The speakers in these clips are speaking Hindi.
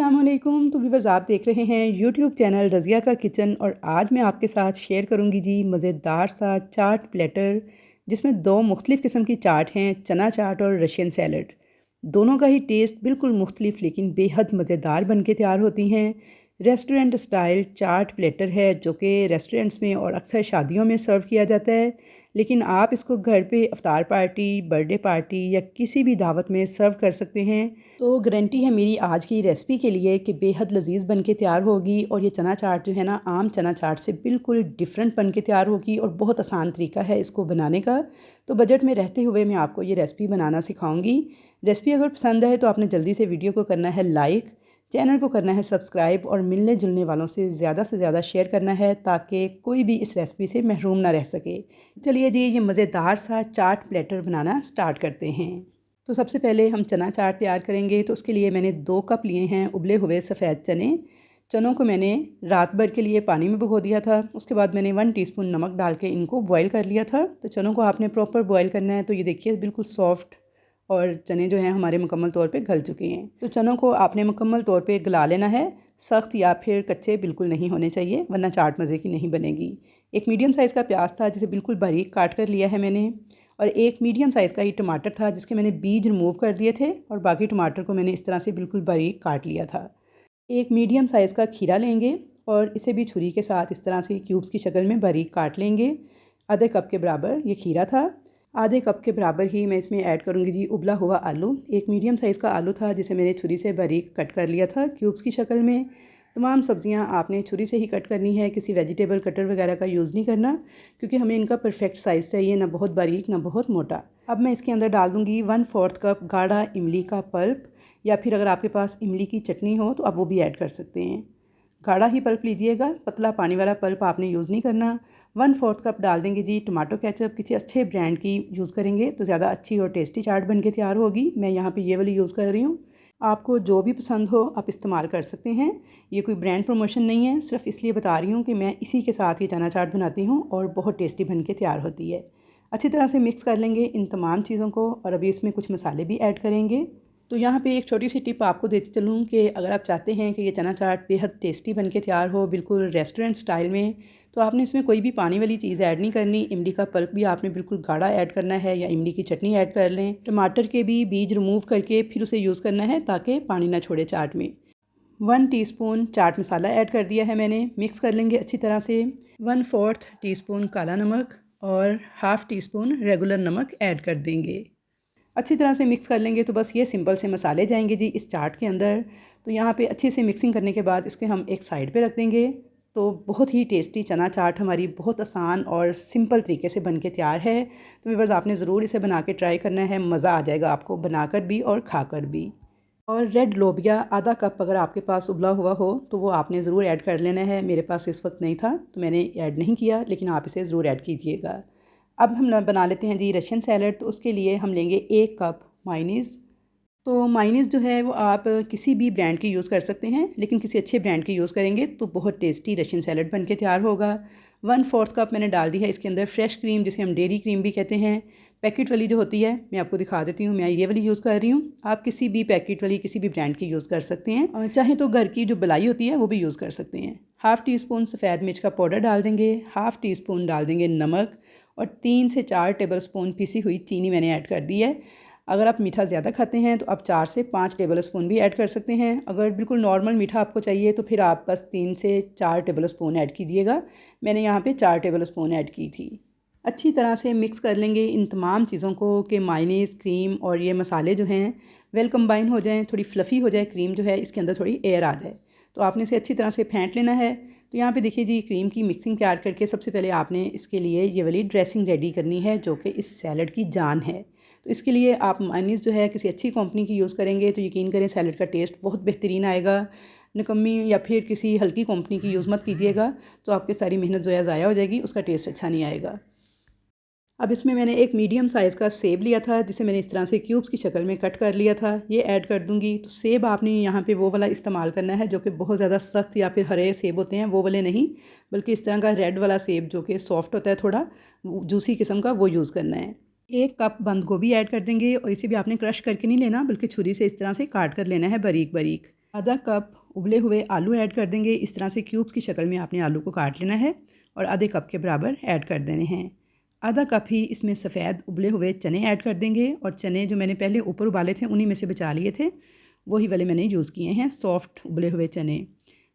अस्सलाम वालेकुम। तो व्यूअर्स, आप देख रहे हैं यूट्यूब चैनल रज़िया का किचन और आज मैं आपके साथ शेयर करूंगी जी मज़ेदार सा चाट प्लेटर, जिसमें दो मुख्तलिफ़ किस्म की चाट हैं, चना चाट और रशियन सैलड। दोनों का ही टेस्ट बिल्कुल मुख्तलिफ लेकिन बेहद मज़ेदार बन के तैयार होती हैं। रेस्टोरेंट स्टाइल चाट प्लेटर है जो कि रेस्टोरेंट्स में और अक्सर शादियों में सर्व किया जाता है, लेकिन आप इसको घर पे इफ्तार पार्टी, बर्थडे पार्टी या किसी भी दावत में सर्व कर सकते हैं। तो गारंटी है मेरी आज की रेसिपी के लिए कि बेहद लजीज बन के तैयार होगी और ये चना चाट जो है ना, आम चना चाट से बिल्कुल डिफरेंट बन के तैयार होगी और बहुत आसान तरीका है इसको बनाने का। तो बजट में रहते हुए मैं आपको ये रेसिपी बनाना सिखाऊंगी। रेसिपी अगर पसंद है तो आपने जल्दी से वीडियो को करना है लाइक, चैनल को करना है सब्सक्राइब और मिलने जुलने वालों से ज़्यादा शेयर करना है ताकि कोई भी इस रेसिपी से महरूम ना रह सके। चलिए जी, ये मज़ेदार सा चाट प्लेटर बनाना स्टार्ट करते हैं। तो सबसे पहले हम चना चाट तैयार करेंगे। तो उसके लिए मैंने 2 कप लिए हैं उबले हुए सफ़ेद चने। चनों को मैंने रात भर के लिए पानी में भिगो दिया था। उसके बाद मैंने 1 टीस्पून नमक डाल के इनको बॉयल कर लिया था। तो चनों को आपने प्रॉपर बॉयल करना है। तो ये देखिए बिल्कुल सॉफ्ट और चने जो हैं हमारे मुकम्मल तौर पे गल चुके हैं। तो चनों को आपने मुकम्मल तौर पे गला लेना है। सख्त या फिर कच्चे बिल्कुल नहीं होने चाहिए, वरना चाट मज़े की नहीं बनेगी। एक मीडियम साइज़ का प्याज था जिसे बिल्कुल बारीक काट कर लिया है मैंने, और एक मीडियम साइज़ का ही टमाटर था जिसके मैंने बीज रिमूव कर दिए थे और बाकी टमाटर को मैंने इस तरह से बिल्कुल बारीक काट लिया था। एक मीडियम साइज़ का खीरा लेंगे और इसे भी छुरी के साथ इस तरह से क्यूब्स की शक्ल में बारीक काट लेंगे। आधे कप के बराबर ये खीरा था। आधे कप के बराबर ही मैं इसमें ऐड करूँगी जी उबला हुआ आलू। एक मीडियम साइज़ का आलू था जिसे मैंने छुरी से बारीक कट कर लिया था क्यूब्स की शक्ल में। तमाम सब्ज़ियां आपने छुरी से ही कट करनी है, किसी वेजिटेबल कटर वगैरह का यूज़ नहीं करना, क्योंकि हमें इनका परफेक्ट साइज़ चाहिए, ना बहुत बारीक ना बहुत मोटा। अब मैं इसके अंदर डाल दूँगी 1/4 कप गाढ़ा इमली का पल्प, या फिर अगर आपके पास इमली की चटनी हो तो आप वो भी ऐड कर सकते हैं। गाढ़ा ही पल्प लीजिएगा, पतला पानी वाला पल्प आपने यूज़ नहीं करना। 1/4 कप डाल देंगे जी टमाटो केचप। किसी अच्छे ब्रांड की यूज़ करेंगे तो ज़्यादा अच्छी और टेस्टी चाट बन के तैयार होगी। मैं यहाँ पे ये वाली यूज़ कर रही हूँ। आपको जो भी पसंद हो आप इस्तेमाल कर सकते हैं। ये कोई ब्रांड प्रमोशन नहीं है, सिर्फ इसलिए बता रही हूँ कि मैं इसी के साथ ये चना चाट बनाती हूँ और बहुत टेस्टी बन के तैयार होती है। अच्छी तरह से मिक्स कर लेंगे इन तमाम चीज़ों को और अभी इसमें कुछ मसाले भी ऐड करेंगे। तो यहाँ पे एक छोटी सी टिप आपको देती चलूँ कि अगर आप चाहते हैं कि ये चना चाट बेहद टेस्टी बन के तैयार हो बिल्कुल रेस्टोरेंट स्टाइल में, तो आपने इसमें कोई भी पानी वाली चीज़ ऐड नहीं करनी। इमली का पल्प भी आपने बिल्कुल गाढ़ा ऐड करना है या इमली की चटनी ऐड कर लें। टमाटर के भी बीज रिमूव करके फिर उसे यूज़ करना है ताकि पानी ना छोड़े चाट में। 1 टीस्पून चाट मसाला ऐड कर दिया है मैंने। मिक्स कर लेंगे अच्छी तरह से। 1/4 टीस्पून काला नमक और हाफ़ टीस्पून रेगुलर नमक ऐड कर देंगे। अच्छी तरह से मिक्स कर लेंगे। तो बस ये सिंपल से मसाले जाएंगे जी इस चाट के अंदर। तो यहाँ पे अच्छे से मिक्सिंग करने के बाद इसके हम एक साइड पे रख देंगे। तो बहुत ही टेस्टी चना चाट हमारी बहुत आसान और सिंपल तरीके से बन के तैयार है। तो व्यूअर्स, आपने ज़रूर इसे बना के ट्राई करना है, मज़ा आ जाएगा आपको बनाकर भी और खाकर भी। और रेड लोबिया आधा कप अगर आपके पास उबला हुआ हो तो वो आपने ज़रूर ऐड कर लेना है। मेरे पास इस वक्त नहीं था तो मैंने ऐड नहीं किया, लेकिन आप इसे ज़रूर ऐड कीजिएगा। अब हम बना लेते हैं जी रशियन सैलड। तो उसके लिए हम लेंगे 1 कप मायोनीज़। तो मायोनीज़ जो है वो आप किसी भी ब्रांड की यूज़ कर सकते हैं, लेकिन किसी अच्छे ब्रांड की यूज़ करेंगे तो बहुत टेस्टी रशियन सैलड बन के तैयार होगा। 1/4 कप मैंने डाल दी है इसके अंदर फ्रेश क्रीम, जिसे हम डेयरी क्रीम भी कहते हैं। पैकेट वाली जो होती है मैं आपको दिखा देती हूँ, मैं ये वाली यूज़ कर रही हूँ। आप किसी भी पैकेट वाली किसी भी ब्रांड की यूज़ कर सकते हैं, और चाहे तो घर की जो मलाई होती है वो भी यूज़ कर सकते हैं। हाफ़ टीस्पून सफ़ेद मिर्च का पाउडर डाल देंगे, हाफ़ टीस्पून डाल देंगे नमक, और 3 से 4 टेबल स्पून पिसी हुई चीनी मैंने ऐड कर दी है। अगर आप मीठा ज़्यादा खाते हैं तो आप 4 से 5 टेबल स्पून भी ऐड कर सकते हैं। अगर बिल्कुल नॉर्मल मीठा आपको चाहिए तो फिर आप बस 3 से 4 टेबल स्पून ऐड कीजिएगा। मैंने यहाँ पे 4 टेबल स्पून ऐड की थी। अच्छी तरह से मिक्स कर लेंगे इन तमाम चीज़ों को कि मायोनीज़, क्रीम और ये मसाले जो हैं वेल कंबाइन हो जाएँ, थोड़ी फ्लफ़ी हो जाए क्रीम जो है, इसके अंदर थोड़ी एयर आ जाए। तो आपने इसे अच्छी तरह से फेंट लेना है। तो यहाँ पे देखिए जी, क्रीम की मिक्सिंग तैयार करके सबसे पहले आपने इसके लिए ये वाली ड्रेसिंग रेडी करनी है जो कि इस सैलड की जान है। तो इसके लिए आप मायोनीज़ जो है किसी अच्छी कंपनी की यूज़ करेंगे तो यकीन करें सैलड का टेस्ट बहुत बेहतरीन आएगा। निकम्मी या फिर किसी हल्की कंपनी की यूज़ मत कीजिएगा, तो आपकी सारी मेहनत जो है ज़ाया हो जाएगी, उसका टेस्ट अच्छा नहीं आएगा। अब इसमें मैंने एक मीडियम साइज़ का सेब लिया था जिसे मैंने इस तरह से क्यूब्स की शक्ल में कट कर लिया था, ये ऐड कर दूंगी। तो सेब आपने यहाँ पे वो वाला इस्तेमाल करना है जो कि बहुत ज़्यादा सख्त या फिर हरे सेब होते हैं, वो वाले नहीं, बल्कि इस तरह का रेड वाला सेब जो कि सॉफ्ट होता है, थोड़ा जूसी किस्म का, वो यूज़ करना है। 1 कप बंद गोभी ऐड कर देंगे और इसे भी आपने क्रश करके नहीं लेना, बल्कि छुरी से इस तरह से काट कर लेना है बारीक बारीक। आधा कप उबले हुए आलू ऐड कर देंगे। इस तरह से क्यूब्स की शक्ल में आपने आलू को काट लेना है और आधे कप के बराबर ऐड कर देने हैं। आधा कप ही इसमें सफ़ेद उबले हुए चने ऐड कर देंगे और चने जो मैंने पहले ऊपर उबाले थे उन्हीं में से बचा लिए थे, वही वाले मैंने यूज़ किए हैं, सॉफ्ट उबले हुए चने।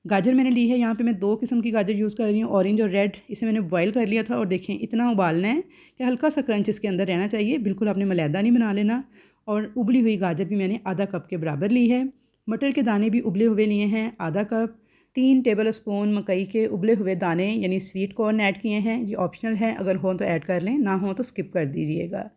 गाजर मैंने ली है, यहाँ पे मैं 2 किस्म की गाजर यूज़ कर रही हूँ, ऑरेंज और रेड। इसे मैंने बॉयल कर लिया था और देखें इतना उबालना है कि हल्का सा क्रंच इसके अंदर रहना चाहिए, बिल्कुल आपने मलैदा नहीं बना लेना। और उबली हुई गाजर भी मैंने आधा कप के बराबर ली है। मटर के दाने भी उबले हुए लिए हैं आधा कप। 3 टेबल स्पून मकई के उबले हुए दाने यानी स्वीट कॉर्न ऐड किए हैं। ये ऑप्शनल है, अगर हो तो ऐड कर लें, ना हो तो स्किप कर दीजिएगा।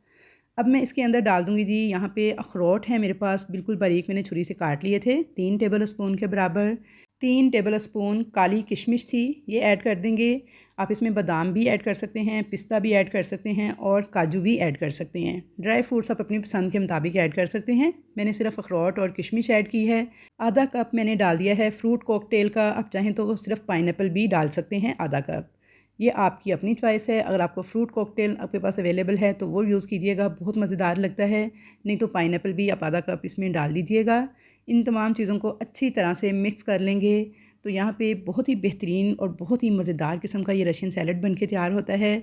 अब मैं इसके अंदर डाल दूँगी जी, यहाँ पे अखरोट है मेरे पास, बिल्कुल बारीक मैंने छुरी से काट लिए थे, 3 टेबल स्पून के बराबर। 3 टेबल स्पून काली किशमिश थी, ये ऐड कर देंगे। आप इसमें बादाम भी ऐड कर सकते हैं, पिस्ता भी ऐड कर सकते हैं और काजू भी ऐड कर सकते हैं। ड्राई फ्रूट्स आप अपनी पसंद के मुताबिक ऐड कर सकते हैं। मैंने सिर्फ अखरोट और किशमिश ऐड की है। आधा कप मैंने डाल दिया है फ्रूट कॉकटेल का, आप चाहें तो सिर्फ पाइनएप्पल भी डाल सकते हैं आधा कप। ये आपकी अपनी चॉइस है, अगर आपको फ्रूट कॉकटेल आपके पास अवेलेबल है तो वो यूज़ कीजिएगा, बहुत मज़ेदार लगता है। नहीं तो पाइनएप्पल भी आप आधा कप इसमें डाल दीजिएगा। इन तमाम चीज़ों को अच्छी तरह से मिक्स कर लेंगे तो यहाँ पे बहुत ही बेहतरीन और बहुत ही मज़ेदार किस्म का ये रशियन सैलड बन के तैयार होता है।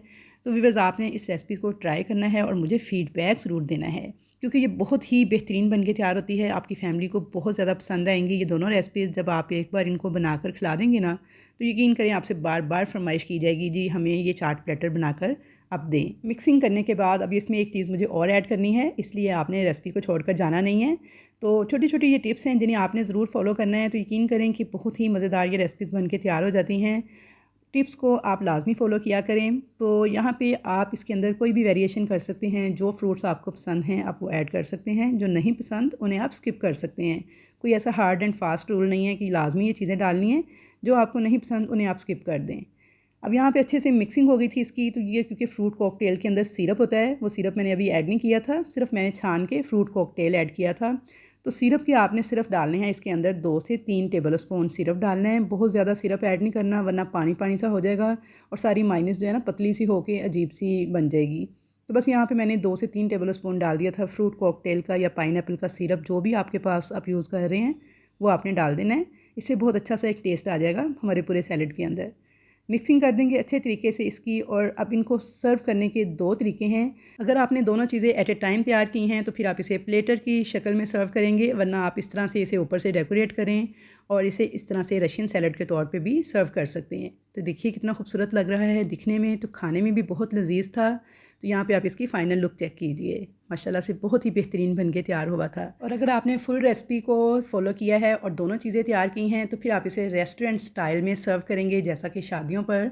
तो व्यूअर्स, आपने इस रेसिपी को ट्राई करना है और मुझे फ़ीडबैक ज़रूर देना है, क्योंकि ये बहुत ही बेहतरीन बन के तैयार होती है। आपकी फ़ैमिली को बहुत ज़्यादा पसंद आएंगी ये दोनों रेसिपीज़। जब आप एक बार इनको बनाकर खिला देंगे ना, तो यकीन करें आपसे बार बार फरमाइश की जाएगी, जी हमें ये चाट प्लेटर बनाकर आप दें। मिक्सिंग करने के बाद अब इसमें एक चीज़ मुझे और ऐड करनी है, इसलिए आपने रेसिपी को छोड़कर जाना नहीं है। तो छोटी छोटी ये टिप्स हैं जिन्हें आपने ज़रूर फॉलो करना है, तो यकीन करें कि बहुत ही मज़ेदार ये रेसिपीज़ बन के तैयार हो जाती हैं। टिप्स को आप लाज़मी फ़ॉलो किया करें। तो यहाँ पे आप इसके अंदर कोई भी वेरिएशन कर सकते हैं, जो फ्रूट्स आपको पसंद हैं आप वो ऐड कर सकते हैं, जो नहीं पसंद उन्हें आप स्किप कर सकते हैं। कोई ऐसा हार्ड एंड फास्ट रूल नहीं है कि लाज़मी ये चीज़ें डालनी है, जो आपको नहीं पसंद उन्हें आप स्किप कर दें। अब यहाँ पे अच्छे से मिक्सिंग हो गई थी इसकी, तो ये क्योंकि फ्रूट कॉकटेल के अंदर सिरप होता है, वो सिरप मैंने अभी ऐड नहीं किया था, सिर्फ मैंने छान के फ्रूट कॉकटेल ऐड किया था। तो सिरप के आपने सिर्फ डालने हैं इसके अंदर 2 से 3 टेबल स्पून सिरप डालना है, बहुत ज़्यादा सिरप ऐड नहीं करना वरना पानी पानी सा हो जाएगा और सारी माइनस जो है ना पतली सी होके अजीब सी बन जाएगी। तो बस यहाँ पे मैंने 2 से 3 टेबल स्पून डाल दिया था फ्रूट कॉकटेल का या पाइनएप्पल का सिरप, जो भी आपके पास आप यूज़ कर रहे हैं वो आपने डाल देना है। इससे बहुत अच्छा सा एक टेस्ट आ जाएगा हमारे पूरे सैलड के अंदर। मिक्सिंग कर देंगे अच्छे तरीके से इसकी। और अब इनको सर्व करने के 2 तरीके हैं। अगर आपने दोनों चीज़ें एट ए टाइम तैयार की हैं तो फिर आप इसे प्लेटर की शक्ल में सर्व करेंगे, वरना आप इस तरह से इसे ऊपर से डेकोरेट करें और इसे इस तरह से रशियन सैलड के तौर पे भी सर्व कर सकते हैं। तो देखिए कितना खूबसूरत लग रहा है दिखने में, तो खाने में भी बहुत लजीज था। तो यहाँ पे आप इसकी फ़ाइनल लुक चेक कीजिए, माशाल्लाह से बहुत ही बेहतरीन बन के तैयार हुआ था। और अगर आपने फुल रेसिपी को फॉलो किया है और दोनों चीज़ें तैयार की हैं तो फिर आप इसे रेस्टोरेंट स्टाइल में सर्व करेंगे, जैसा कि शादियों पर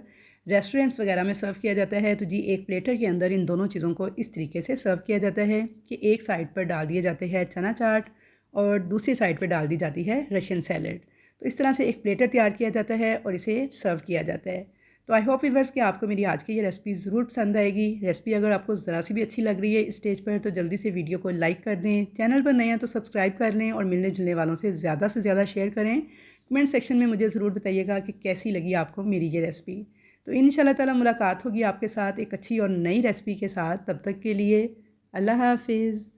रेस्टोरेंट्स वगैरह में सर्व किया जाता है। तो जी एक प्लेटर के अंदर इन दोनों चीज़ों को इस तरीके से सर्व किया जाता है कि एक साइड पर डाल दिए जाते हैं चना चाट और दूसरी साइड पर डाल दी जाती है रशियन सैलड। तो इस तरह से एक प्लेटर तैयार किया जाता है और इसे सर्व किया जाता है। तो आई होप व्यूअर्स कि आपको मेरी आज की ये रेसिपी ज़रूर पसंद आएगी। रेसिपी अगर आपको ज़रा सी भी अच्छी लग रही है इस स्टेज पर तो जल्दी से वीडियो को लाइक कर दें, चैनल पर नए हैं तो सब्सक्राइब कर लें और मिलने जुलने वालों से ज़्यादा शेयर करें। कमेंट सेक्शन में मुझे ज़रूर बताइएगा कि कैसी लगी आपको मेरी ये रेसिपी। तो इंशाल्लाह ताला मुलाकात होगी आपके साथ एक अच्छी और नई रेसिपी के साथ। तब तक के लिए अल्लाह हाफिज़।